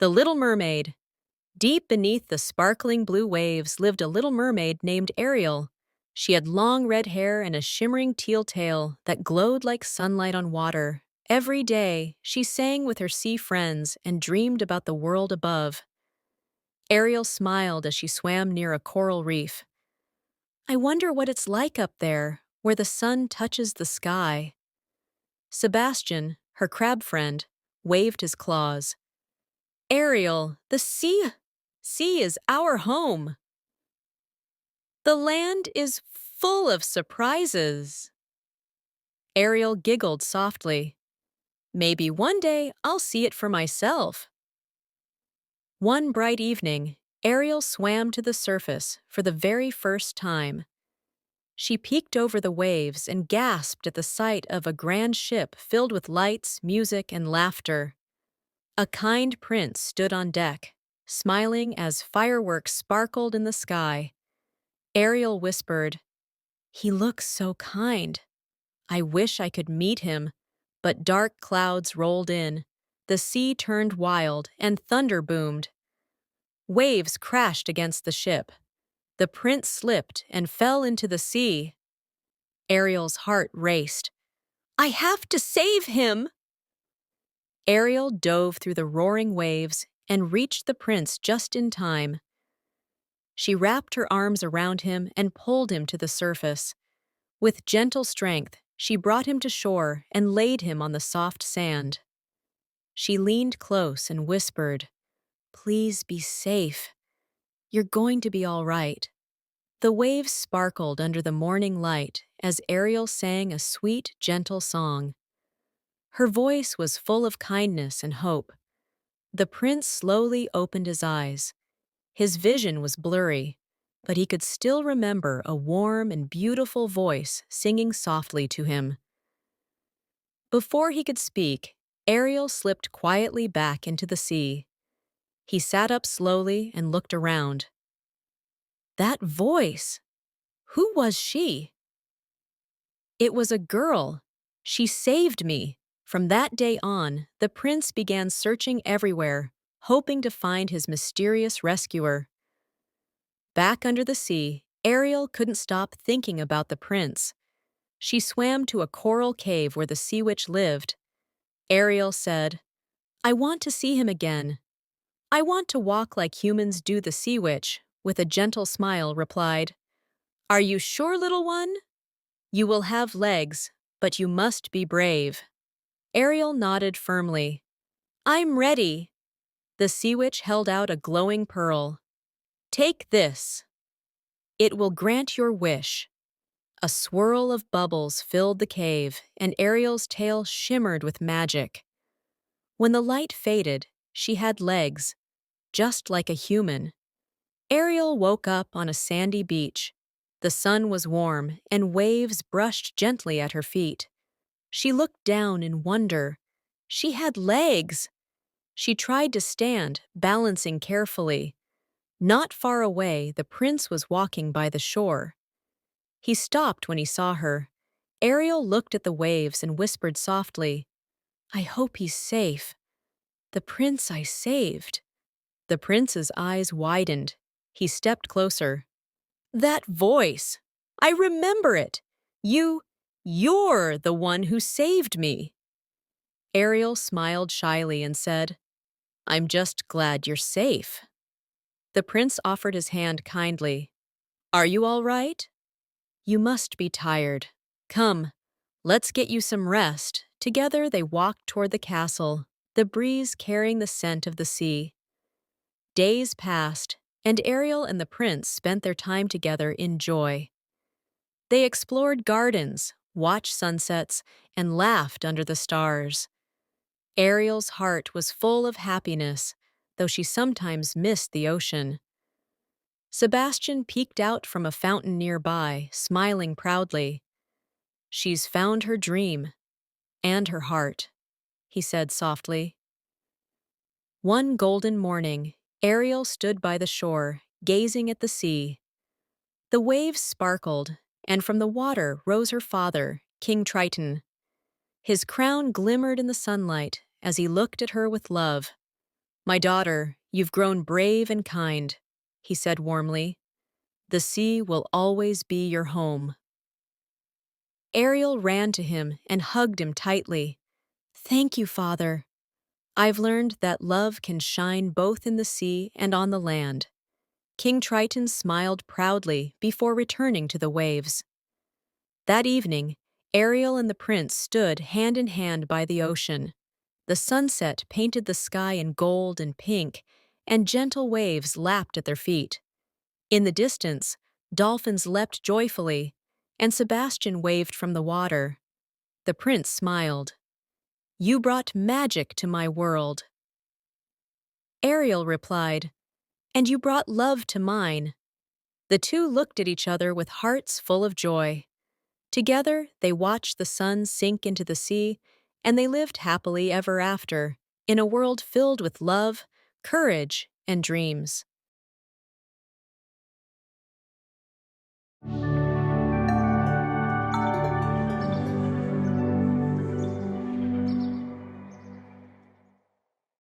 The Little Mermaid. Deep beneath the sparkling blue waves lived a little mermaid named Ariel. She had long red hair and a shimmering teal tail that glowed like sunlight on water. Every day, she sang with her sea friends and dreamed about the world above. Ariel smiled as she swam near a coral reef. I wonder what it's like up there, where the sun touches the sky. Sebastian, her crab friend, waved his claws. Ariel, the sea is our home. The land is full of surprises. Ariel giggled softly. Maybe one day I'll see it for myself. One bright evening, Ariel swam to the surface for the very first time. She peeked over the waves and gasped at the sight of a grand ship filled with lights, music, and laughter. A kind prince stood on deck, smiling as fireworks sparkled in the sky. Ariel whispered, "He looks so kind. I wish I could meet him." But dark clouds rolled in. The sea turned wild and thunder boomed. Waves crashed against the ship. The prince slipped and fell into the sea. Ariel's heart raced. I have to save him! Ariel dove through the roaring waves and reached the prince just in time. She wrapped her arms around him and pulled him to the surface. With gentle strength, she brought him to shore and laid him on the soft sand. She leaned close and whispered, "Please be safe. You're going to be all right." The waves sparkled under the morning light as Ariel sang a sweet, gentle song. Her voice was full of kindness and hope. The prince slowly opened his eyes. His vision was blurry, but he could still remember a warm and beautiful voice singing softly to him. Before he could speak, Ariel slipped quietly back into the sea. He sat up slowly and looked around. That voice! Who was she? It was a girl. She saved me. From that day on, the prince began searching everywhere, hoping to find his mysterious rescuer. Back under the sea, Ariel couldn't stop thinking about the prince. She swam to a coral cave where the sea witch lived. Ariel said, I want to see him again. I want to walk like humans do. The sea witch, with a gentle smile, replied, Are you sure, little one? You will have legs, but you must be brave. Ariel nodded firmly. I'm ready. The sea witch held out a glowing pearl. Take this. It will grant your wish. A swirl of bubbles filled the cave, and Ariel's tail shimmered with magic. When the light faded, she had legs, just like a human. Ariel woke up on a sandy beach. The sun was warm, and waves brushed gently at her feet. She looked down in wonder. She had legs! She tried to stand, balancing carefully. Not far away, the prince was walking by the shore. He stopped when he saw her. Ariel looked at the waves and whispered softly, I hope he's safe. The prince I saved. The prince's eyes widened. He stepped closer. That voice! I remember it! You're the one who saved me. Ariel smiled shyly and said, I'm just glad you're safe. The prince offered his hand kindly. Are you all right? You must be tired. Come, let's get you some rest. Together they walked toward the castle, the breeze carrying the scent of the sea. Days passed, and Ariel and the prince spent their time together in joy. They explored gardens, watched sunsets, and laughed under the stars. Ariel's heart was full of happiness, though she sometimes missed the ocean. Sebastian peeked out from a fountain nearby, smiling proudly. She's found her dream, and her heart, he said softly. One golden morning, Ariel stood by the shore, gazing at the sea. The waves sparkled, and from the water rose her father, King Triton. His crown glimmered in the sunlight as he looked at her with love. My daughter, you've grown brave and kind, he said warmly. The sea will always be your home. Ariel ran to him and hugged him tightly. Thank you, Father. I've learned that love can shine both in the sea and on the land. King Triton smiled proudly before returning to the waves. That evening, Ariel and the prince stood hand in hand by the ocean. The sunset painted the sky in gold and pink, and gentle waves lapped at their feet. In the distance, dolphins leapt joyfully, and Sebastian waved from the water. The prince smiled. You brought magic to my world. Ariel replied, and you brought love to mine. The two looked at each other with hearts full of joy. Together, they watched the sun sink into the sea, and they lived happily ever after, in a world filled with love, courage, and dreams.